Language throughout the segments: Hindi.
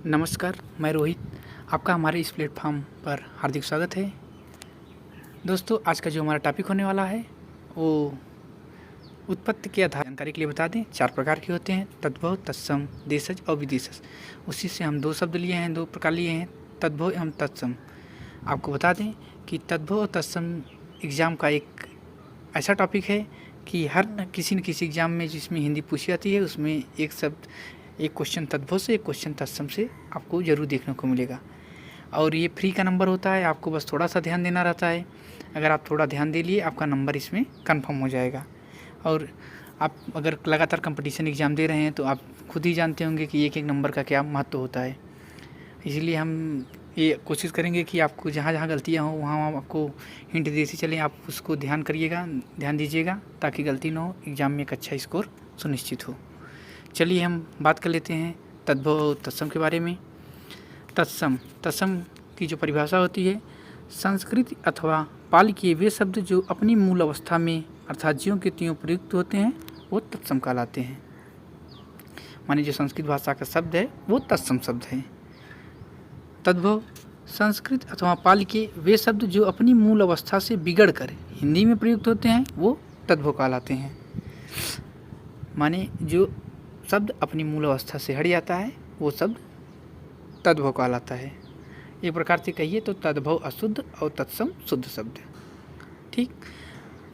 नमस्कार, मैं रोहित। आपका हमारे इस प्लेटफॉर्म पर हार्दिक स्वागत है। दोस्तों, आज का जो हमारा टॉपिक होने वाला है वो उत्पत्ति के आधार जानकारी के लिए बता दें। 4 प्रकार के होते हैं: तद्भव, तत्सम, देशज और विदेशज। उसी से हम 2 शब्द लिए हैं, 2 प्रकार लिए हैं, तद्भव एवं तत्सम। आपको बता दें कि तद्भव और तत्सम एग्ज़ाम का एक ऐसा टॉपिक है कि हर किसी न किसी एग्ज़ाम में जिसमें हिंदी पूछी जाती है उसमें एक क्वेश्चन तद्भव से, एक क्वेश्चन तत्सम से आपको ज़रूर देखने को मिलेगा। और ये फ्री का नंबर होता है, आपको बस थोड़ा सा ध्यान देना रहता है। अगर आप थोड़ा ध्यान दे लिए आपका नंबर इसमें कंफर्म हो जाएगा। और आप अगर लगातार कंपटीशन एग्ज़ाम दे रहे हैं तो आप खुद ही जानते होंगे कि एक नंबर का क्या महत्व होता है। इसीलिए हम ये कोशिश करेंगे कि आपको जहाँ जहाँ गलतियाँ हों वहाँ आपको हिंट देते चलें। आप उसको ध्यान दीजिएगा ताकि गलती ना हो, एग्ज़ाम में एक अच्छा स्कोर सुनिश्चित हो। चलिए हम बात कर लेते हैं तद्भव और तत्सम के बारे में। तत्सम की जो परिभाषा होती है, संस्कृत अथवा पाली के वे शब्द जो अपनी मूल अवस्था में अर्थात ज्यों के त्यों प्रयुक्त होते हैं वो तत्सम कहलाते हैं। माने जो संस्कृत भाषा का शब्द है वो तत्सम शब्द है। तद्भव संस्कृत अथवा पाली के वे शब्द जो अपनी मूल अवस्था से बिगड़ कर हिंदी में प्रयुक्त होते हैं वो तद्भव कहलाते हैं। माने जो शब्द अपनी मूल अवस्था से हट जाता है वो शब्द तद्भव कहलाता है। एक प्रकार से कहिए तो तद्भव अशुद्ध और तत्सम शुद्ध शब्द। ठीक,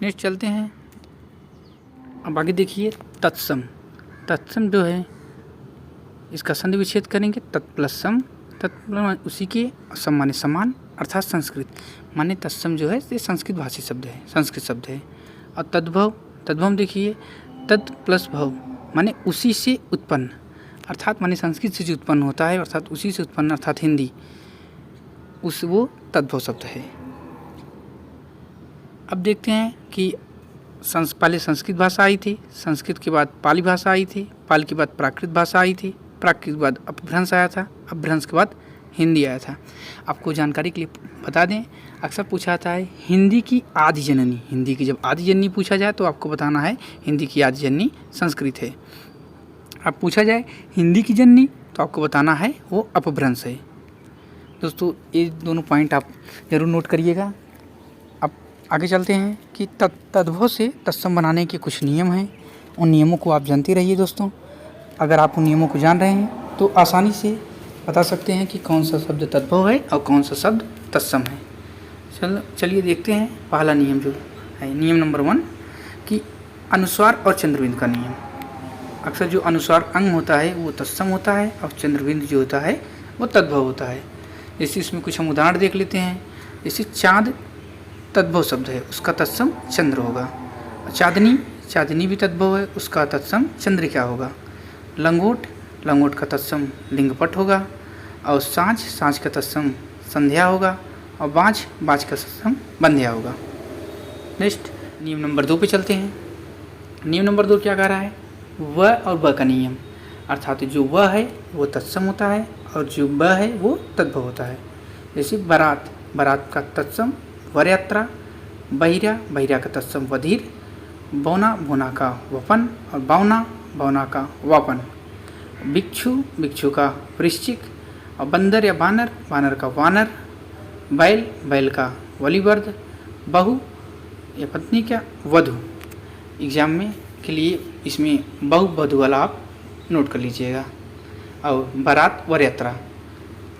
नेक्स्ट चलते हैं। अब आगे देखिए तत्सम जो है इसका संधि विच्छेद करेंगे। तत् प्लस सम, तत् उसी के, सम माने समान अर्थात संस्कृत। माने तत्सम जो है ये संस्कृत भाषी शब्द है, संस्कृत शब्द है। और तद्भव देखिए, तत् प्लस भव माने उसी से उत्पन्न अर्थात माने संस्कृत से जो उत्पन्न होता है अर्थात उसी से उत्पन्न अर्थात हिंदी, वो तद्भव शब्द है। अब देखते हैं कि पहले संस्कृत भाषा आई थी, संस्कृत के बाद पाली भाषा आई थी, पाली के बाद प्राकृत भाषा आई थी, प्राकृत के बाद अपभ्रंश आया था, अपभ्रंश के बाद हिंदी आया था। आपको जानकारी के लिए बता दें, अक्सर पूछा जाता है हिंदी की आदि जननी। हिंदी की जब आदि जननी पूछा जाए तो आपको बताना है हिंदी की आदि जननी संस्कृत है। अब पूछा जाए हिंदी की जननी तो आपको बताना है वो अपभ्रंश है। दोस्तों, ये दोनों पॉइंट आप ज़रूर नोट करिएगा। अब आगे चलते हैं कि तद्भव से तत्सम बनाने के कुछ नियम हैं। उन नियमों को आप जानते रहिए दोस्तों। अगर आप उन नियमों को जान रहे हैं तो आसानी से बता सकते हैं कि कौन सा शब्द तद्भव है और कौन सा शब्द तत्सम है। चलिए देखते हैं पहला नियम जो है, नियम नंबर 1 कि अनुस्वार और चंद्रबिंदु का नियम। अक्सर जो अनुस्वार अंग होता है वो तत्सम होता है और चंद्रबिंदु जो होता है वो तद्भव होता है। जैसे इसमें कुछ हम उदाहरण देख लेते हैं। जैसे चाँद तद्भव शब्द है, उसका तत्सम चंद्र होगा। चाँदनी भी तद्भव है, उसका तत्सम चंद्रिका होगा। लंगोट का तत्सम लिंगपट होगा। और सांझ का तत्सम संध्या होगा। और बाँझ का तत्सम बंध्या होगा। नेक्स्ट नियम नंबर 2 पे चलते हैं। नियम नंबर 2 क्या कह रहा है? व और ब का नियम, अर्थात जो व है वो तत्सम होता है और जो ब है वो तद्भव होता है। जैसे बारात का तत्सम वरयात्रा, बहिरा का तत्सम वधीर, बौना का वपन और बौना का वापन, भिक्षु का वृश्चिक और बंदर या बानर का वानर, बैल का वलिवर्द, बहू या पत्नी का वधू। एग्जाम में के लिए इसमें वधू वाला आप नोट कर लीजिएगा। और बारात वरयात्रा।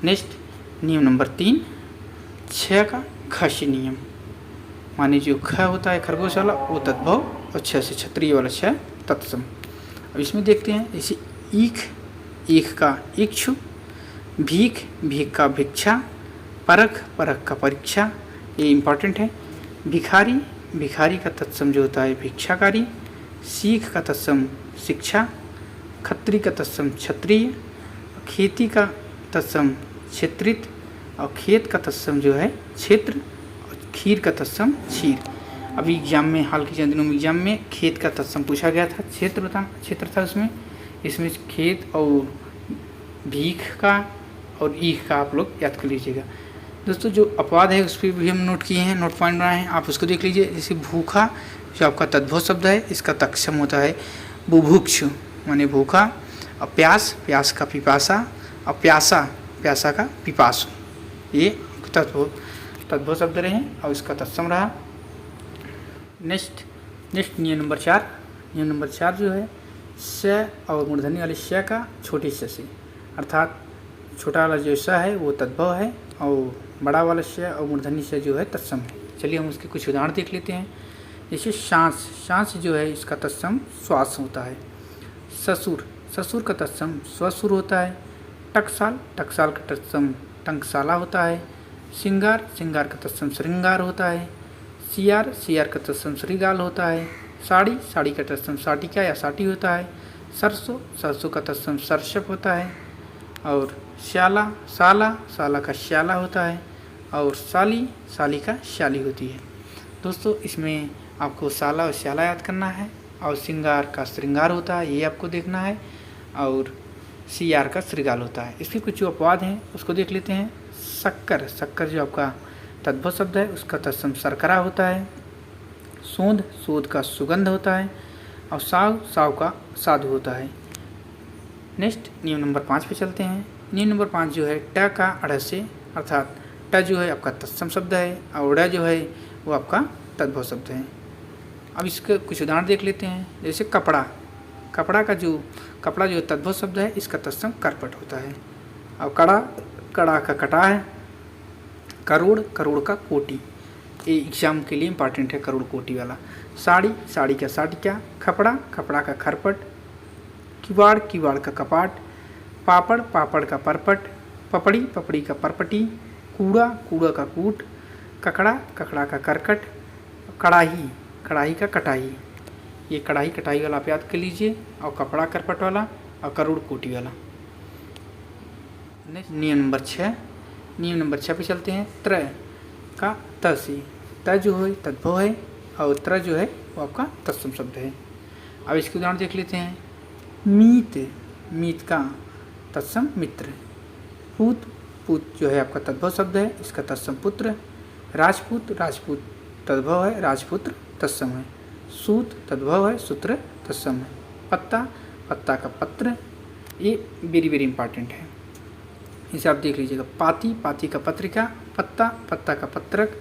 नेक्स्ट नियम नंबर 3 6 का खश नियम, माने जो ख होता है खरगोश वाला वो तद्भव और 6 से क्षत्रिय वाला 6 तत्सम। अब इसमें देखते हैं, जैसे ईख का इक्षु, भीख का भिक्षा, परख का परीक्षा, ये इम्पॉर्टेंट है। भिखारी का तत्सम जो होता है भिक्षाकारी, सीख का तत्सम शिक्षा, खत्री का तत्सम क्षत्रिय, खेती का तत्सम क्षेत्रित और खेत का तत्सम जो है क्षेत्र, और खीर का तत्सम क्षीर। अभी एग्जाम में हाल के चंद दिनों में एग्जाम में खेत का तत्सम पूछा गया था, क्षेत्र था इसमें खेत और भीख का और ईख का आप लोग याद कर लीजिएगा। दोस्तों, जो अपवाद है उस पर भी हम नोट किए हैं, नोट पॉइंट बनाए हैं, आप उसको देख लीजिए। जैसे भूखा जो आपका तद्भव शब्द है, इसका तत्सम होता है बुभुक्षु माने भूखा, और प्यास का पिपासा, और प्यासा, प्यासा का पिपासु, ये तद्भव शब्द रहे और इसका तत्सम रहा। नेक्स्ट नियम नंबर 4। नियम नंबर 4 जो है स और मूर्धन्य वाले श का छोटे स से, अर्थात छोटा वाला जो स है वो तद्भव है और बड़ा वाला श और मूर्धन्य स जो है तत्सम है। चलिए हम उसके कुछ उदाहरण देख लेते हैं। जैसे सांस जो है इसका तत्सम श्वास होता है। ससुर का तत्सम स्वसुर होता है। टकसाल का तत्सम टंकसाला होता है। सिंगार का तत्सम श्रृंगार होता है। सियार का तत्सम श्रीगाल होता है। साड़ी का तत्सम साटिका या साटी होता है। सरसों का तत्सम सरसप होता है। और साला का श्याला होता है। और साली का श्याली होती है। दोस्तों इसमें आपको साला और श्याला याद करना है और सिंगार का श्रृंगार होता है, ये आपको देखना है, और सियार का श्रीगाल होता है। इसके कुछ जो अपवाद हैं उसको देख लेते हैं। शक्कर जो आपका तद्भव शब्द है उसका तत्सम शर्करा होता है। सोंध का सुगंध होता है और साव का साधु होता है। नेक्स्ट नियम नंबर 5 पे चलते हैं। नियम नंबर 5 जो है ट का अड़ से, अर्थात ट जो है आपका तत्सम शब्द है और ड़ जो है वो आपका तद्भव शब्द है। अब इसके कुछ उदाहरण देख लेते हैं। जैसे कपड़ा जो तद्भव शब्द है इसका तत्सम करपट होता है। और कड़ा का कटा है। करोड़ का कोटि, ये एग्जाम के लिए इम्पॉर्टेंट है, करोड़ कोटि वाला। साड़ी का साटिका। कपड़ा का खरपट। किवाड़ का कपाट। पापड़ का परपट। पपड़ी का परपटी। कूड़ा का कूट। ककड़ा का करकट। कढ़ाई का कटाई, ये कटाई वाला आप याद कर लीजिए, और कपड़ा करपट वाला और करोड़ कोटि वाला। नियम नंबर 6 पे चलते हैं। त्र का त से, त जो है तद्भव है और त्र जो है वो आपका तत्सम शब्द है। अब इसके उदाहरण देख लेते हैं। मीत का तत्सम मित्र। पूत जो है आपका तद्भव शब्द है, इसका तत्सम पुत्र। राजपूत तद्भव है, राजपुत्र तत्सम है। सूत तद्भव है, सूत्र तत्सम है। पत्ता का पत्र, ये वेरी इंपॉर्टेंट है, इसे आप देख लीजिएगा। पाती का पत्रिका। पत्ता का पत्रक।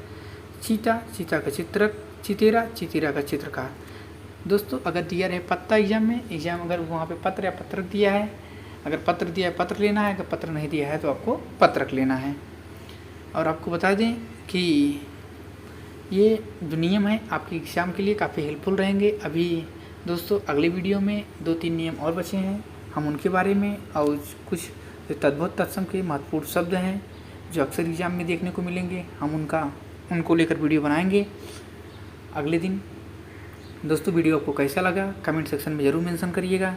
चीता का चित्रक। चितेरा का चित्रकार। दोस्तों अगर दिया रहे पत्ता एग्जाम अगर वहाँ पे पत्र या पत्रक दिया है, अगर पत्र दिया है पत्र लेना है, अगर पत्र नहीं दिया है तो आपको पत्रक लेना है। और आपको बता दें कि ये जो नियम है आपके एग्ज़ाम के लिए काफ़ी हेल्पफुल रहेंगे। अभी दोस्तों अगले वीडियो में 2-3 नियम और बचे हैं, हम उनके बारे में और कुछ तद्भव तत्सम के महत्वपूर्ण शब्द हैं जो अक्सर एग्जाम में देखने को मिलेंगे, हम उनको लेकर वीडियो बनाएंगे अगले दिन। दोस्तों वीडियो आपको कैसा लगा कमेंट सेक्शन में ज़रूर मेंशन करिएगा।